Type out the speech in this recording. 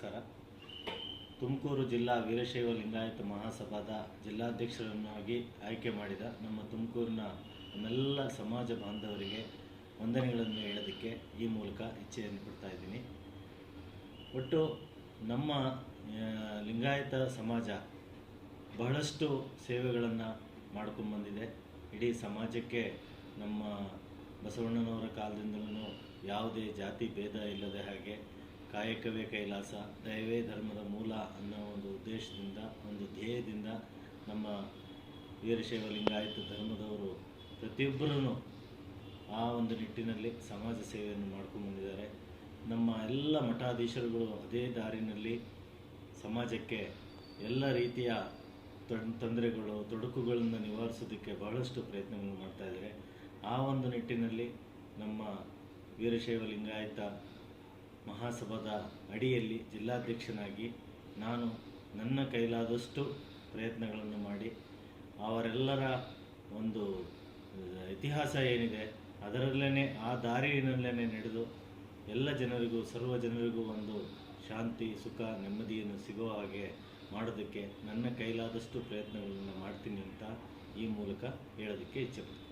ನಮಸ್ಕಾರ. ತುಮಕೂರು ಜಿಲ್ಲಾ ವೀರಶೈವ ಲಿಂಗಾಯತ ಮಹಾಸಭಾದ ಜಿಲ್ಲಾಧ್ಯಕ್ಷರನ್ನಾಗಿ ಆಯ್ಕೆ ಮಾಡಿದ ನಮ್ಮ ತುಮಕೂರಿನ ನಮ್ಮೆಲ್ಲ ಸಮಾಜ ಬಾಂಧವರಿಗೆ ವಂದನೆಗಳನ್ನು ಹೇಳೋದಕ್ಕೆ ಈ ಮೂಲಕ ಇಚ್ಛೆಯನ್ನು ಪಡ್ತಾ ಇದ್ದೀನಿ. ಒಟ್ಟು ನಮ್ಮ ಲಿಂಗಾಯತ ಸಮಾಜ ಬಹಳಷ್ಟು ಸೇವೆಗಳನ್ನು ಮಾಡ್ಕೊಂಡ್ಬಂದಿದೆ. ಇಡೀ ಸಮಾಜಕ್ಕೆ ನಮ್ಮ ಬಸವಣ್ಣನವರ ಕಾಲದಿಂದಲೂ ಯಾವುದೇ ಜಾತಿ ಭೇದ ಇಲ್ಲದೆ ಹಾಗೆ ಕಾಯಕವೇ ಕೈಲಾಸ, ದಯವೇ ಧರ್ಮದ ಮೂಲ ಅನ್ನೋ ಒಂದು ಉದ್ದೇಶದಿಂದ, ಒಂದು ಧ್ಯೇಯದಿಂದ ನಮ್ಮ ವೀರಶೈವ ಲಿಂಗಾಯತ ಧರ್ಮದವರು ಪ್ರತಿಯೊಬ್ಬರೂ ಆ ಒಂದು ನಿಟ್ಟಿನಲ್ಲಿ ಸಮಾಜ ಸೇವೆಯನ್ನು ಮಾಡ್ಕೊಂಡ್ಬಂದಿದ್ದಾರೆ. ನಮ್ಮ ಎಲ್ಲ ಮಠಾಧೀಶರುಗಳು ಅದೇ ದಾರಿನಲ್ಲಿ ಸಮಾಜಕ್ಕೆ ಎಲ್ಲ ರೀತಿಯ ತೊಂದರೆಗಳು, ತೊಡಕುಗಳನ್ನು ನಿವಾರಿಸೋದಕ್ಕೆ ಬಹಳಷ್ಟು ಪ್ರಯತ್ನಗಳನ್ನು ಮಾಡ್ತಾಯಿದ್ದಾರೆ. ಆ ಒಂದು ನಿಟ್ಟಿನಲ್ಲಿ ನಮ್ಮ ವೀರಶೈವ ಲಿಂಗಾಯತ ಮಹಾಸಭಾದ ಅಡಿಯಲ್ಲಿ ಜಿಲ್ಲಾಧ್ಯಕ್ಷನಾಗಿ ನಾನು ನನ್ನ ಕೈಲಾದಷ್ಟು ಪ್ರಯತ್ನಗಳನ್ನು ಮಾಡಿ ಅವರೆಲ್ಲರ ಒಂದು ಇತಿಹಾಸ ಏನಿದೆ ಅದರಲ್ಲೇ ಆ ದಾರಿಯಲ್ಲೇ ನಡೆದು ಎಲ್ಲ ಜನರಿಗೂ, ಸರ್ವ ಜನರಿಗೂ ಒಂದು ಶಾಂತಿ, ಸುಖ, ನೆಮ್ಮದಿಯನ್ನು ಸಿಗುವ ಹಾಗೆ ಮಾಡೋದಕ್ಕೆ ನನ್ನ ಕೈಲಾದಷ್ಟು ಪ್ರಯತ್ನಗಳನ್ನು ಮಾಡ್ತೀನಿ ಅಂತ ಈ ಮೂಲಕ ಹೇಳೋದಕ್ಕೆ ಇಚ್ಛೆಪಡ್ತೀನಿ.